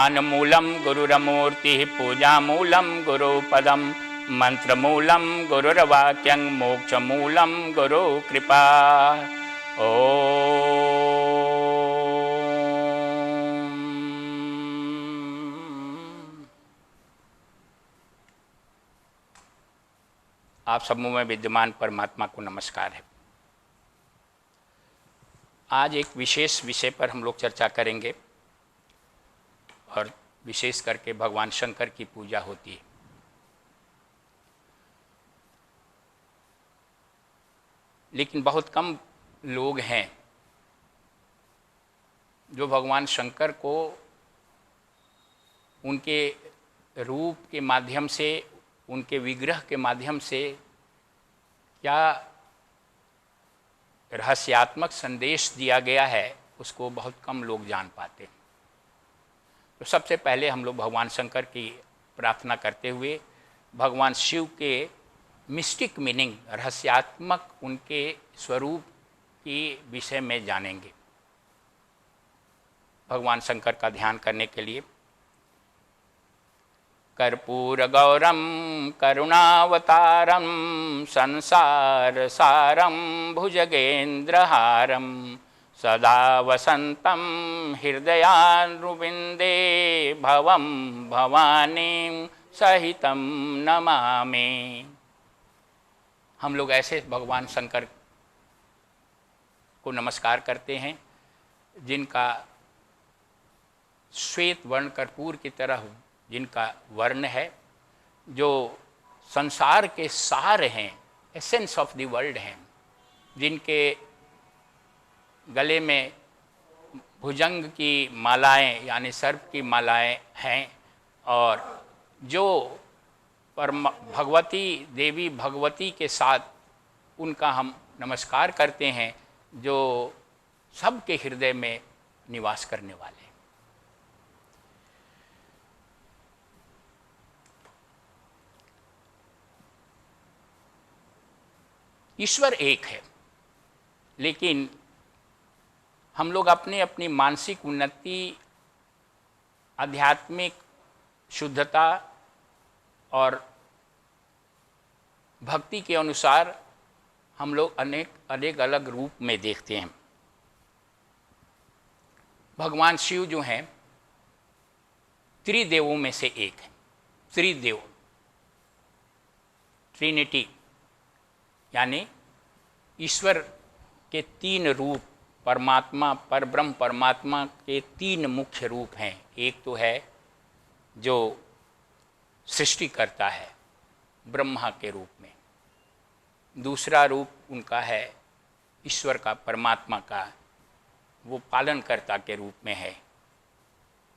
ज्ञानमूलं गुरुरमूर्तिः पूजामूलं गुरुपदं मंत्रमूलं गुरुर्वाक्यं मोक्षमूलं गुरुकृपा। आप सब में विद्यमान परमात्मा को नमस्कार है। आज एक विशेष विषय पर हम लोग चर्चा करेंगे और विशेष करके भगवान शंकर की पूजा होती है। लेकिन बहुत कम लोग हैं जो भगवान शंकर को उनके रूप के माध्यम से, उनके विग्रह के माध्यम से क्या रहस्यात्मक संदेश दिया गया है उसको बहुत कम लोग जान पाते हैं। तो सबसे पहले हम लोग भगवान शंकर की प्रार्थना करते हुए भगवान शिव के मिस्टिक मीनिंग, रहस्यात्मक उनके स्वरूप की विषय में जानेंगे। भगवान शंकर का ध्यान करने के लिए कर्पूर गौरम करुणावतारम संसार सारम भुजगेन्द्रहारम सदा वसंतम हृदयानुविंदे भवम भवानी सहितम नमामि। हम लोग ऐसे भगवान शंकर को नमस्कार करते हैं जिनका श्वेत वर्ण कर्पूर की तरह जिनका वर्ण है, जो संसार के सार हैं, एसेंस ऑफ द वर्ल्ड हैं, जिनके गले में भुजंग की मालाएं यानी सर्प की मालाएं हैं और जो भगवती देवी भगवती के साथ उनका हम नमस्कार करते हैं, जो सबके हृदय में निवास करने वाले हैं। ईश्वर एक है, लेकिन हम लोग अपने अपनी मानसिक उन्नति, आध्यात्मिक शुद्धता और भक्ति के अनुसार हम लोग अनेक अलग रूप में देखते हैं। भगवान शिव जो हैं त्रिदेवों में से एक है। त्रिदेव, ट्रिनिटी, यानी ईश्वर के तीन रूप, परमात्मा परब्रह्म परमात्मा के तीन मुख्य रूप हैं। एक तो है जो सृष्टि करता है ब्रह्मा के रूप में, दूसरा रूप उनका है ईश्वर का, परमात्मा का, वो पालनकर्ता के रूप में है,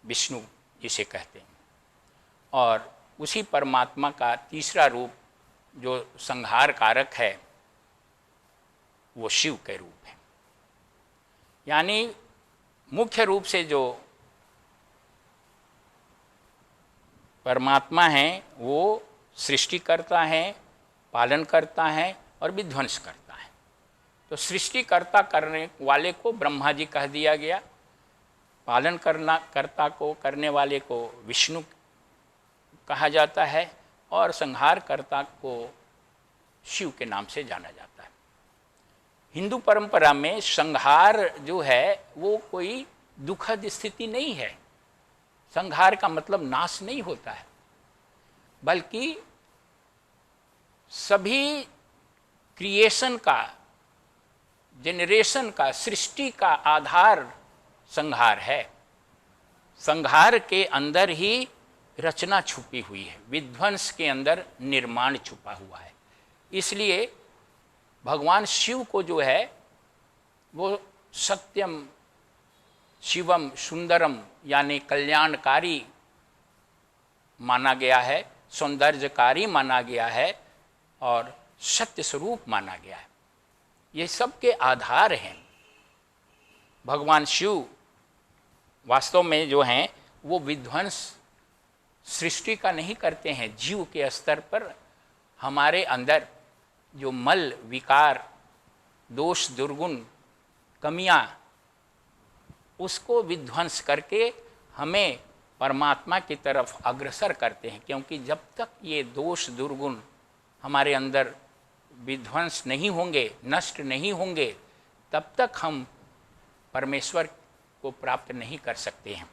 विष्णु जिसे कहते हैं। और उसी परमात्मा का तीसरा रूप जो संहार कारक है वो शिव के रूप है। यानी मुख्य रूप से जो परमात्मा हैं वो सृष्टि करता है, पालन करता है और विध्वंस करता है। तो सृष्टिकर्ता करने वाले को ब्रह्मा जी कह दिया गया, पालन कर्ता को करने वाले को विष्णु कहा जाता है और संहारकर्ता को शिव के नाम से जाना जाता है। हिंदू परंपरा में संहार जो है वो कोई दुखद स्थिति नहीं है। संहार का मतलब नाश नहीं होता है, बल्कि सभी क्रिएशन का, जेनरेशन का, सृष्टि का आधार संहार है। संहार के अंदर ही रचना छुपी हुई है, विध्वंस के अंदर निर्माण छुपा हुआ है। इसलिए भगवान शिव को जो है वो सत्यम शिवम सुंदरम यानी कल्याणकारी माना गया है, सौंदर्यकारी माना गया है और सत्य स्वरूप माना गया है। ये सब के आधार हैं। भगवान शिव वास्तव में जो हैं वो विध्वंस सृष्टि का नहीं करते हैं। जीव के स्तर पर हमारे अंदर जो मल, विकार, दोष, दुर्गुण, कमियां, उसको विध्वंस करके हमें परमात्मा की तरफ अग्रसर करते हैं, क्योंकि जब तक ये दोष दुर्गुण हमारे अंदर विध्वंस नहीं होंगे, नष्ट नहीं होंगे, तब तक हम परमेश्वर को प्राप्त नहीं कर सकते हैं।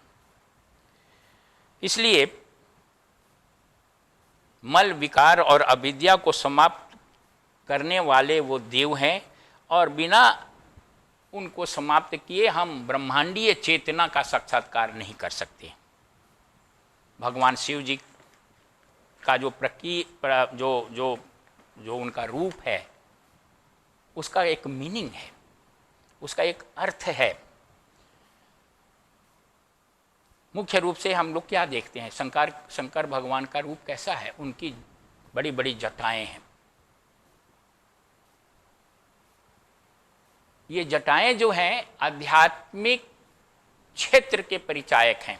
इसलिए मल, विकार और अविद्या को समाप्त करने वाले वो देव हैं, और बिना उनको समाप्त किए हम ब्रह्मांडीय चेतना का साक्षात्कार नहीं कर सकते। भगवान शिव जी का जो उनका रूप है, उसका एक मीनिंग है, उसका एक अर्थ है। मुख्य रूप से हम लोग क्या देखते हैं, शंकर भगवान का रूप कैसा है? उनकी बड़ी बड़ी जटाएं हैं। ये जटाएं जो हैं आध्यात्मिक क्षेत्र के परिचायक हैं,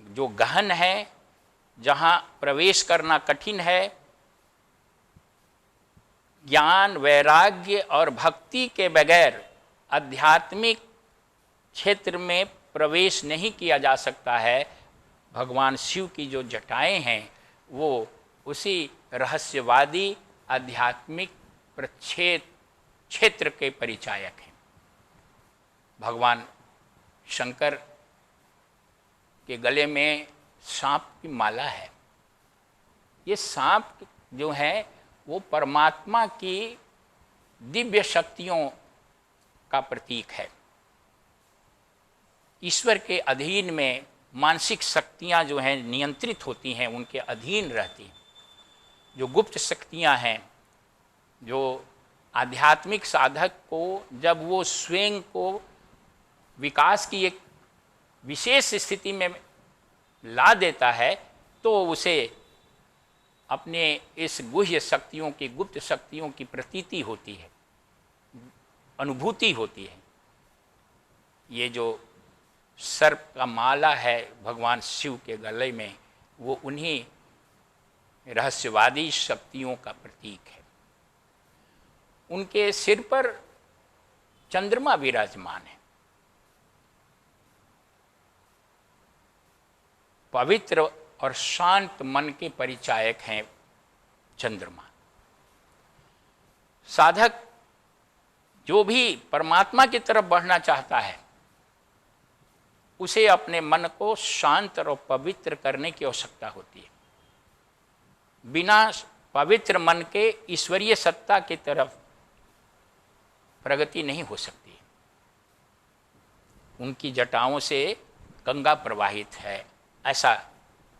जो गहन है, जहाँ प्रवेश करना कठिन है। ज्ञान, वैराग्य और भक्ति के बगैर आध्यात्मिक क्षेत्र में प्रवेश नहीं किया जा सकता है। भगवान शिव की जो जटाएं हैं वो उसी रहस्यवादी आध्यात्मिक क्षेत्र के परिचायक हैं। भगवान शंकर के गले में सांप की माला है। ये सांप जो है वो परमात्मा की दिव्य शक्तियों का प्रतीक है। ईश्वर के अधीन में मानसिक शक्तियाँ जो हैं नियंत्रित होती हैं, उनके अधीन रहती हैं। जो गुप्त शक्तियाँ हैं, जो आध्यात्मिक साधक को जब वो स्वयं को विकास की एक विशेष स्थिति में ला देता है, तो उसे अपने इस गुह्य शक्तियों की, गुप्त शक्तियों की प्रतीति होती है, अनुभूति होती है। ये जो सर्प का माला है भगवान शिव के गले में, वो उन्हीं रहस्यवादी शक्तियों का प्रतीक है। उनके सिर पर चंद्रमा विराजमान है। पवित्र और शांत मन के परिचायक हैं चंद्रमा। साधक जो भी परमात्मा की तरफ बढ़ना चाहता है, उसे अपने मन को शांत और पवित्र करने की आवश्यकता होती है। बिना पवित्र मन के ईश्वरीय सत्ता की तरफ प्रगति नहीं हो सकती। उनकी जटाओं से गंगा प्रवाहित है, ऐसा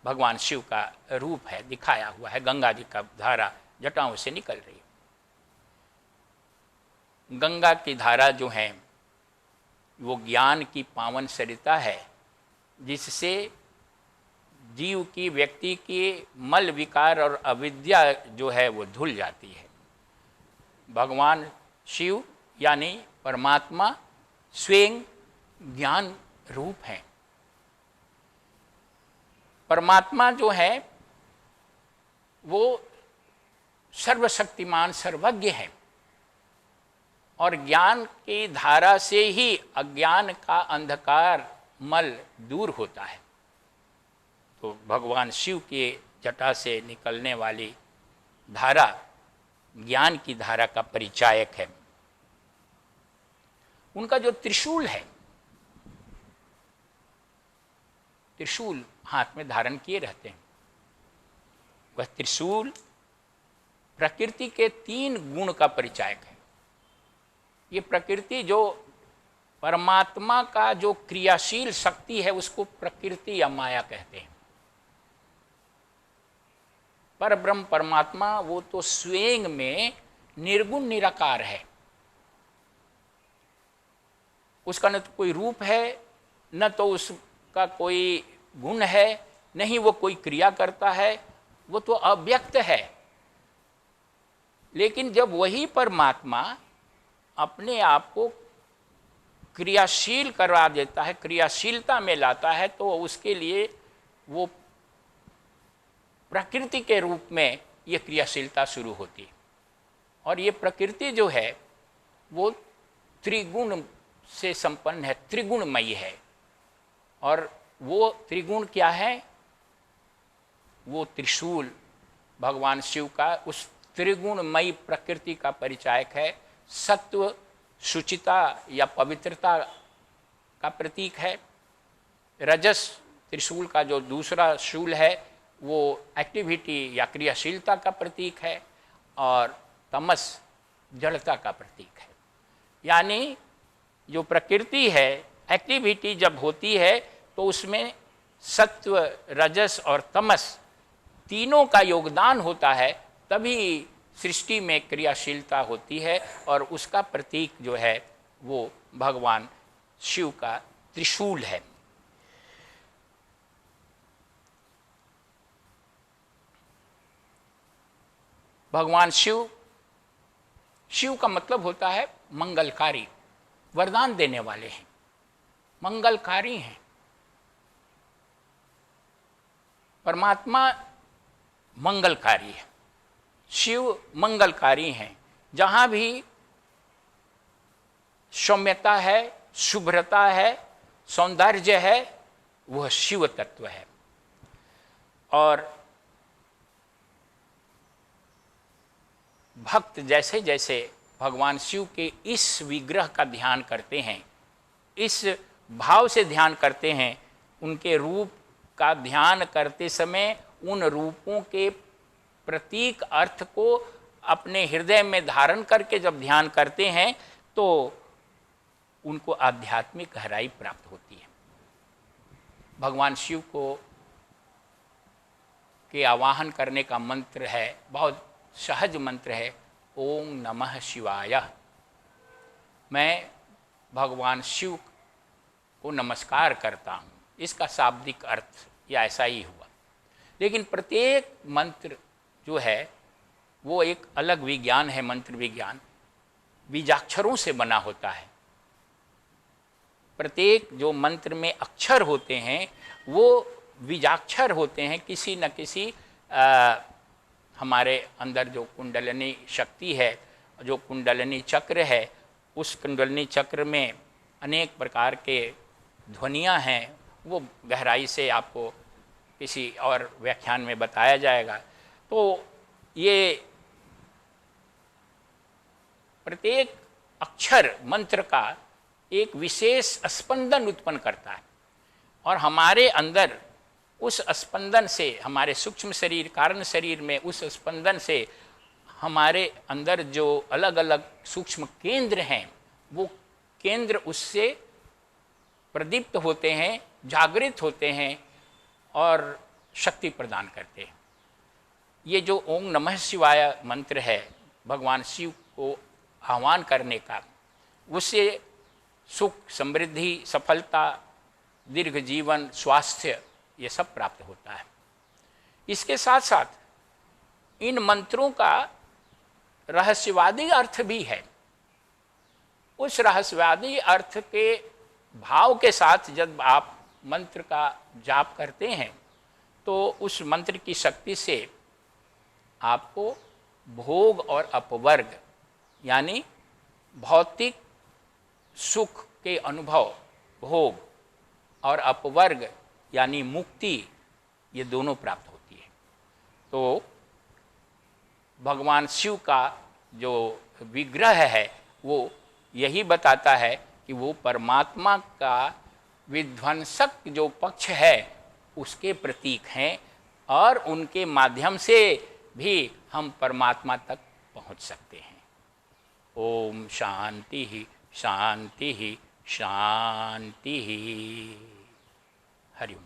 भगवान शिव का रूप है, दिखाया हुआ है। गंगा जी का धारा जटाओं से निकल रही है। गंगा की धारा जो है वो ज्ञान की पावन सरिता है, जिससे जीव की, व्यक्ति की मल, विकार और अविद्या जो है वो धुल जाती है। भगवान शिव यानी परमात्मा स्वयं ज्ञान रूप है। परमात्मा जो है वो सर्वशक्तिमान, सर्वज्ञ है, और ज्ञान की धारा से ही अज्ञान का अंधकार, मल दूर होता है। तो भगवान शिव के जटा से निकलने वाली धारा ज्ञान की धारा का परिचायक है। उनका जो त्रिशूल है, त्रिशूल हाथ में धारण किए रहते हैं, वह त्रिशूल प्रकृति के 3 गुण का परिचायक है। ये प्रकृति जो परमात्मा का जो क्रियाशील शक्ति है, उसको प्रकृति या माया कहते हैं। पर ब्रह्म परमात्मा वो तो स्वयं में निर्गुण निराकार है। उसका न तो कोई रूप है, न तो उसका कोई गुण है, नहीं वो कोई क्रिया करता है, वो तो अव्यक्त है। लेकिन जब वही परमात्मा अपने आप को क्रियाशील करवा देता है, क्रियाशीलता में लाता है, तो उसके लिए वो प्रकृति के रूप में ये क्रियाशीलता शुरू होती है। और ये प्रकृति जो है वो त्रिगुण से संपन्न है, त्रिगुणमयी है। और वो त्रिगुण क्या है? वो त्रिशूल भगवान शिव का उस त्रिगुणमयी प्रकृति का परिचायक है। सत्व, शुचिता या पवित्रता का प्रतीक है। रजस त्रिशूल का जो दूसरा शूल है वो एक्टिविटी या क्रियाशीलता का प्रतीक है, और तमस जड़ता का प्रतीक है। यानी जो प्रकृति है, एक्टिविटी जब होती है तो उसमें सत्व, रजस और तमस तीनों का योगदान होता है, तभी सृष्टि में क्रियाशीलता होती है। और उसका प्रतीक जो है वो भगवान शिव का त्रिशूल है। भगवान शिव, शिव का मतलब होता है मंगलकारी, वरदान देने वाले हैं, मंगलकारी हैं। परमात्मा मंगलकारी है, शिव मंगलकारी हैं। जहाँ भी सौम्यता है, शुभ्रता है, सौंदर्य है, वह शिव तत्व है। और भक्त जैसे जैसे भगवान शिव के इस विग्रह का ध्यान करते हैं, इस भाव से ध्यान करते हैं, उनके रूप का ध्यान करते समय उन रूपों के प्रतीक अर्थ को अपने हृदय में धारण करके जब ध्यान करते हैं तो उनको आध्यात्मिक गहराई प्राप्त होती है। भगवान शिव को के आवाहन करने का मंत्र है, बहुत सहज मंत्र है, ओम नमः शिवाय। मैं भगवान शिव को नमस्कार करता हूँ, इसका शाब्दिक अर्थ या ऐसा ही हुआ। लेकिन प्रत्येक मंत्र जो है वो एक अलग विज्ञान है। मंत्र विज्ञान बीजाक्षरों से बना होता है। प्रत्येक जो मंत्र में अक्षर होते हैं वो बीजाक्षर होते हैं। किसी न किसी हमारे अंदर जो कुंडलिनी शक्ति है, जो कुंडलिनी चक्र है, उस कुंडलिनी चक्र में अनेक प्रकार के ध्वनियाँ हैं। वो गहराई से आपको किसी और व्याख्यान में बताया जाएगा। तो ये प्रत्येक अक्षर मंत्र का एक विशेष स्पंदन उत्पन्न करता है, और हमारे अंदर उस स्पंदन से, हमारे सूक्ष्म शरीर, कारण शरीर में उस स्पंदन से हमारे अंदर जो अलग अलग सूक्ष्म केंद्र हैं, वो केंद्र उससे प्रदीप्त होते हैं, जागृत होते हैं और शक्ति प्रदान करते हैं। ये जो ओम नमः शिवाय मंत्र है भगवान शिव को आह्वान करने का, उससे सुख, समृद्धि, सफलता, दीर्घ जीवन, स्वास्थ्य, ये सब प्राप्त होता है। इसके साथ साथ इन मंत्रों का रहस्यवादी अर्थ भी है। उस रहस्यवादी अर्थ के भाव के साथ जब आप मंत्र का जाप करते हैं तो उस मंत्र की शक्ति से आपको भोग और अपवर्ग यानी भौतिक सुख के अनुभव, भोग, और अपवर्ग यानी मुक्ति, ये दोनों प्राप्त होती है। तो भगवान शिव का जो विग्रह है वो यही बताता है कि वो परमात्मा का विध्वंसक जो पक्ष है उसके प्रतीक हैं, और उनके माध्यम से भी हम परमात्मा तक पहुंच सकते हैं। ओम शांति ही शांति ही शांति ही। हरि ओम।